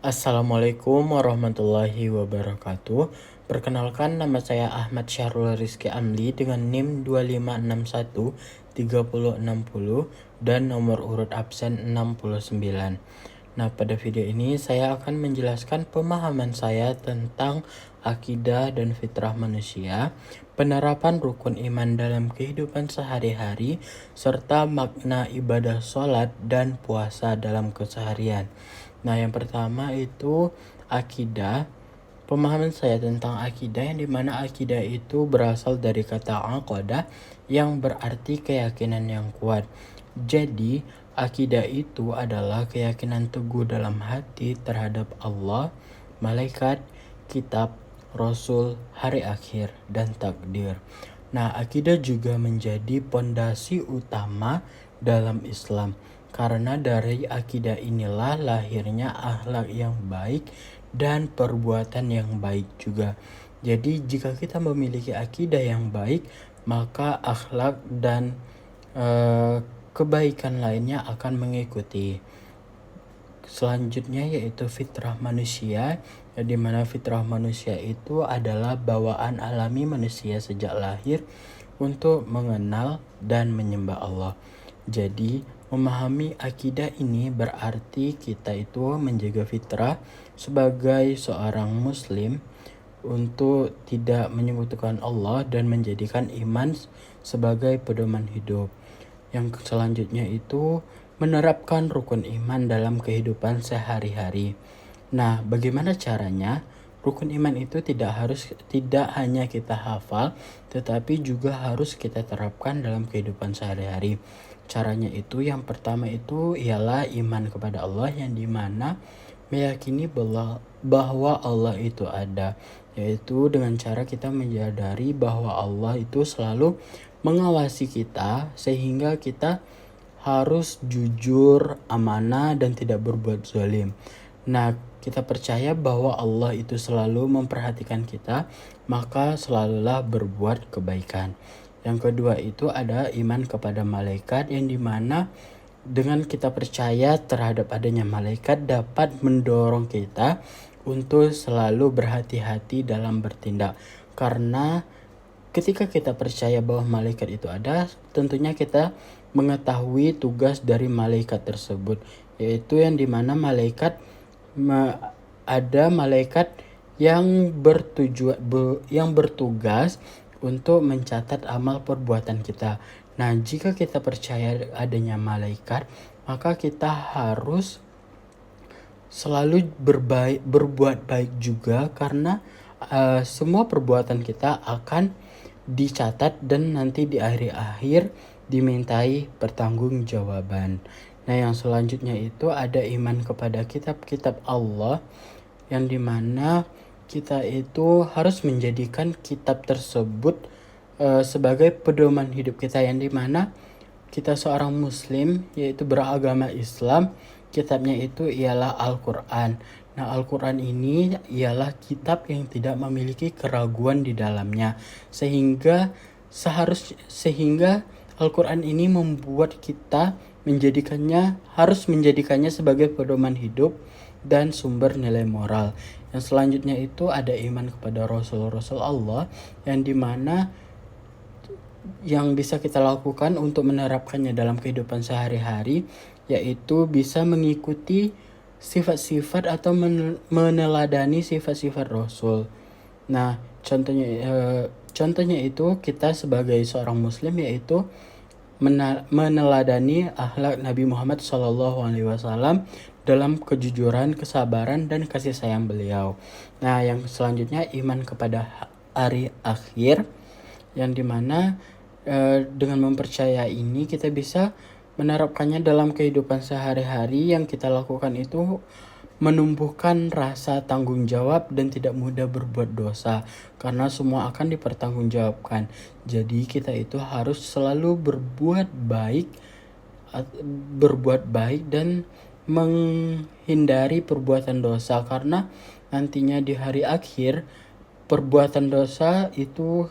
Assalamualaikum warahmatullahi wabarakatuh. Perkenalkan, nama saya Ahmad Syahrul Rizky Amli dengan NIM 25613060 dan nomor urut absen 69. Nah, pada video ini saya akan menjelaskan pemahaman saya tentang akidah dan fitrah manusia, penerapan rukun iman dalam kehidupan sehari-hari, serta makna ibadah sholat dan puasa dalam keseharian. Nah, yang pertama itu akidah. Pemahaman saya tentang akidah, yang dimana akidah itu berasal dari kata aqadah yang berarti keyakinan yang kuat. Jadi, akidah itu adalah keyakinan teguh dalam hati terhadap Allah, malaikat, kitab, rasul, hari akhir, dan takdir. Nah, akidah juga menjadi pondasi utama dalam Islam. Karena dari akidah inilah lahirnya akhlak yang baik dan perbuatan yang baik juga. Jadi jika kita memiliki akidah yang baik, maka akhlak dan kebaikan lainnya akan mengikuti. Selanjutnya yaitu fitrah manusia, di mana fitrah manusia itu adalah bawaan alami manusia sejak lahir untuk mengenal dan menyembah Allah. Jadi memahami akidah ini berarti kita itu menjaga fitrah sebagai seorang muslim untuk tidak menyekutukan Allah dan menjadikan iman sebagai pedoman hidup. Yang selanjutnya itu menerapkan rukun iman dalam kehidupan sehari-hari. Nah, bagaimana caranya? Rukun iman itu tidak hanya kita hafal, tetapi juga harus kita terapkan dalam kehidupan sehari-hari. Caranya itu yang pertama itu ialah iman kepada Allah, yang dimana meyakini bahwa Allah itu ada, yaitu dengan cara kita menyadari bahwa Allah itu selalu mengawasi kita sehingga kita harus jujur, amanah, dan tidak berbuat zalim. Nah, kita percaya bahwa Allah itu selalu memperhatikan kita, maka selalulah berbuat kebaikan. Yang kedua itu ada iman kepada malaikat, yang dimana dengan kita percaya terhadap adanya malaikat dapat mendorong kita untuk selalu berhati-hati dalam bertindak. Karena ketika kita percaya bahwa malaikat itu ada, tentunya kita mengetahui tugas dari malaikat tersebut, yaitu yang dimana ada malaikat yang bertugas untuk mencatat amal perbuatan kita. Nah, jika kita percaya adanya malaikat, maka kita harus selalu berbuat baik juga, karena semua perbuatan kita akan dicatat dan nanti di akhir dimintai pertanggungjawaban. Nah, yang selanjutnya itu ada iman kepada kitab-kitab Allah, yang dimana kita itu harus menjadikan kitab tersebut sebagai pedoman hidup kita, yang dimana kita seorang muslim yaitu beragama Islam, kitabnya itu ialah Al-Quran. Nah, Al-Quran ini ialah kitab yang tidak memiliki keraguan di dalamnya, sehingga Al-Quran ini membuat kita harus menjadikannya sebagai pedoman hidup dan sumber nilai moral. Yang selanjutnya itu ada iman kepada Rasul-Rasul Allah, yang dimana yang bisa kita lakukan untuk menerapkannya dalam kehidupan sehari-hari, yaitu bisa mengikuti sifat-sifat atau meneladani sifat-sifat Rasul. Nah, contohnya itu kita sebagai seorang muslim yaitu meneladani akhlak Nabi Muhammad SAW dalam kejujuran, kesabaran, dan kasih sayang beliau. Nah, yang selanjutnya iman kepada hari akhir, yang dimana dengan mempercayai ini kita bisa menerapkannya dalam kehidupan sehari-hari. Yang kita lakukan itu menumbuhkan rasa tanggung jawab dan tidak mudah berbuat dosa, karena semua akan dipertanggungjawabkan. Jadi kita itu harus selalu berbuat baik dan menghindari perbuatan dosa, karena nantinya di hari akhir perbuatan dosa itu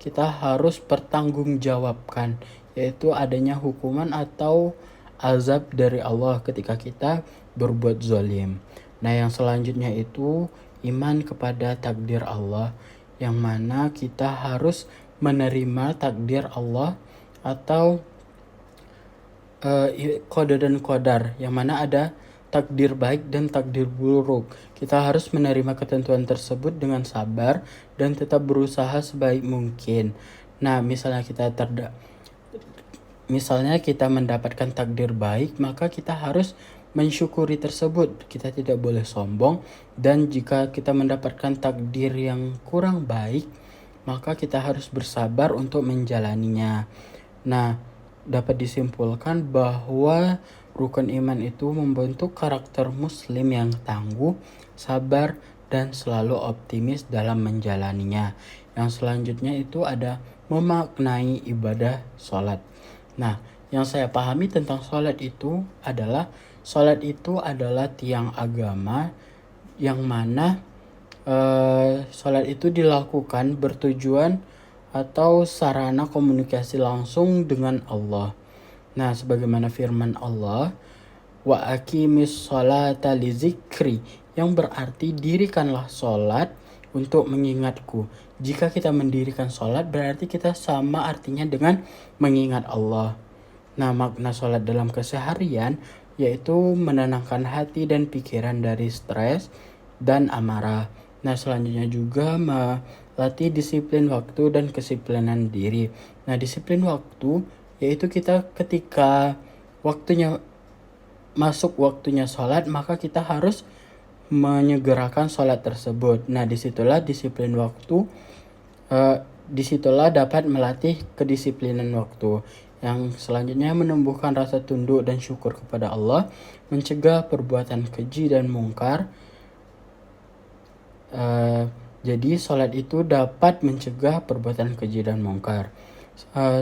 kita harus pertanggungjawabkan, yaitu adanya hukuman atau azab dari Allah ketika kita berbuat zalim. Nah, yang selanjutnya itu iman kepada takdir Allah, yang mana kita harus menerima takdir Allah atau qada dan qadar, yang mana ada takdir baik dan takdir buruk. Kita harus menerima ketentuan tersebut dengan sabar dan tetap berusaha sebaik mungkin. Nah, misalnya kita mendapatkan takdir baik, maka kita harus mensyukuri tersebut. Kita tidak boleh sombong, dan jika kita mendapatkan takdir yang kurang baik, maka kita harus bersabar untuk menjalaninya. Nah, dapat disimpulkan bahwa rukun iman itu membentuk karakter muslim yang tangguh, sabar, dan selalu optimis dalam menjalaninya. Yang selanjutnya itu ada memaknai ibadah sholat. Nah, yang saya pahami tentang sholat itu adalah tiang agama, yang mana sholat itu dilakukan bertujuan atau sarana komunikasi langsung dengan Allah. Nah, sebagaimana firman Allah, wa aqimis sholata li zikri, yang berarti dirikanlah sholat untuk mengingatku. Jika kita mendirikan sholat, berarti kita sama artinya dengan mengingat Allah. Nah, makna sholat dalam keseharian yaitu menenangkan hati dan pikiran dari stres dan amarah. Nah, selanjutnya juga melatih disiplin waktu dan kedisiplinan diri. Nah, disiplin waktu yaitu kita ketika waktunya sholat, maka kita harus menyegerakan sholat tersebut. Nah, disitulah dapat melatih kedisiplinan waktu. Yang selanjutnya menumbuhkan rasa tunduk dan syukur kepada Allah, mencegah perbuatan keji dan mungkar. Jadi sholat itu dapat mencegah perbuatan keji dan mungkar.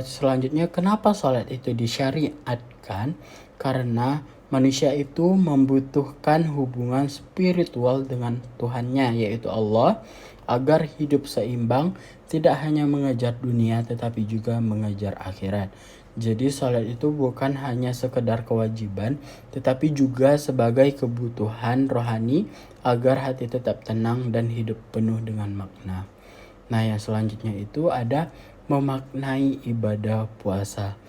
Selanjutnya, kenapa sholat itu disyariatkan? Karena manusia itu membutuhkan hubungan spiritual dengan Tuhannya, yaitu Allah, agar hidup seimbang, tidak hanya mengejar dunia tetapi juga mengejar akhirat. Jadi sholat itu bukan hanya sekedar kewajiban, tetapi juga sebagai kebutuhan rohani agar hati tetap tenang dan hidup penuh dengan makna. Nah, yang selanjutnya itu ada memaknai ibadah puasa.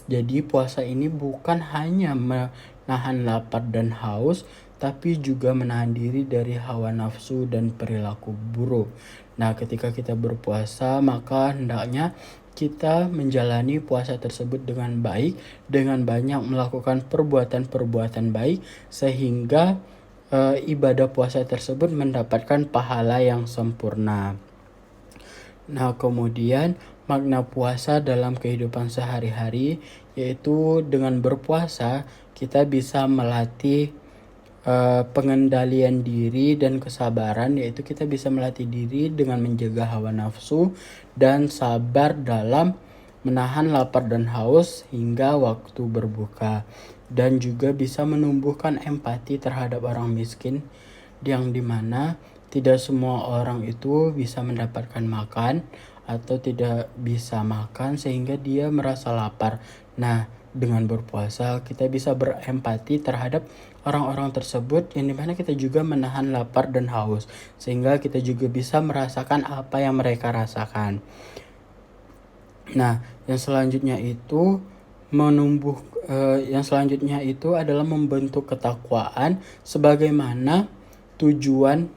Jadi puasa ini bukan hanya menahan lapar dan haus, tapi juga menahan diri dari hawa nafsu dan perilaku buruk. Nah, ketika kita berpuasa, maka hendaknya kita menjalani puasa tersebut dengan baik, dengan banyak melakukan perbuatan-perbuatan baik, sehingga ibadah puasa tersebut mendapatkan pahala yang sempurna. Nah, kemudian makna puasa dalam kehidupan sehari-hari, yaitu dengan berpuasa kita bisa melatih pengendalian diri dan kesabaran, yaitu kita bisa melatih diri dengan menjaga hawa nafsu dan sabar dalam menahan lapar dan haus hingga waktu berbuka, dan juga bisa menumbuhkan empati terhadap orang miskin, yang dimana tidak semua orang itu bisa mendapatkan makan atau tidak bisa makan sehingga dia merasa lapar. Nah, dengan berpuasa kita bisa berempati terhadap orang-orang tersebut, yang dimana kita juga menahan lapar dan haus, sehingga kita juga bisa merasakan apa yang mereka rasakan. Nah, yang selanjutnya itu adalah membentuk ketakwaan sebagaimana tujuan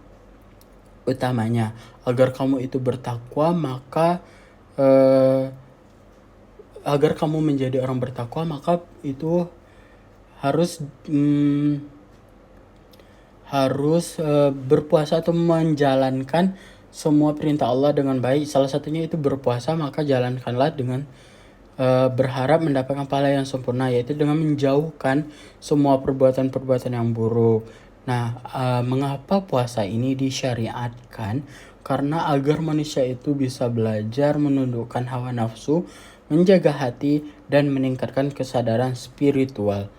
utamanya. Agar kamu itu bertakwa, maka agar kamu menjadi orang bertakwa, maka itu harus berpuasa atau menjalankan semua perintah Allah dengan baik. Salah satunya itu berpuasa, maka jalankanlah dengan berharap mendapatkan pahala yang sempurna, yaitu dengan menjauhkan semua perbuatan-perbuatan yang buruk. Nah, mengapa puasa ini disyariatkan? Karena agar manusia itu bisa belajar menundukkan hawa nafsu, menjaga hati, dan meningkatkan kesadaran spiritual.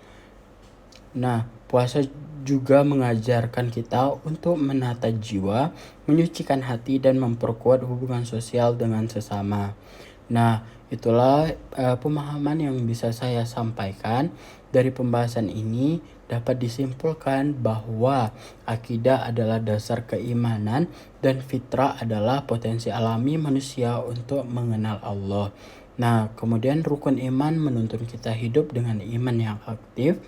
Nah, puasa juga mengajarkan kita untuk menata jiwa, menyucikan hati, dan memperkuat hubungan sosial dengan sesama. Nah, itulah pemahaman yang bisa saya sampaikan dari pembahasan ini. dapat disimpulkan bahwa akidah adalah dasar keimanan dan fitrah adalah potensi alami manusia untuk mengenal Allah. Nah, kemudian rukun iman menuntun kita hidup dengan iman yang aktif.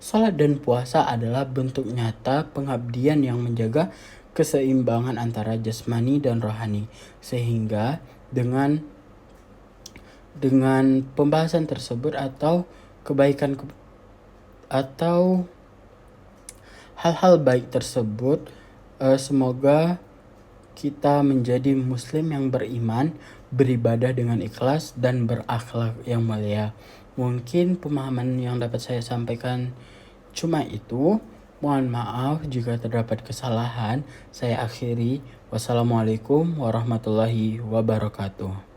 Salat dan puasa adalah bentuk nyata pengabdian yang menjaga keseimbangan antara jasmani dan rohani. Sehingga dengan pembahasan tersebut atau kebaikan atau hal-hal baik tersebut, semoga kita menjadi muslim yang beriman, beribadah dengan ikhlas dan berakhlak yang mulia. Mungkin pemahaman yang dapat saya sampaikan cuma itu. Mohon maaf jika terdapat kesalahan. Saya akhiri. Wassalamualaikum warahmatullahi wabarakatuh.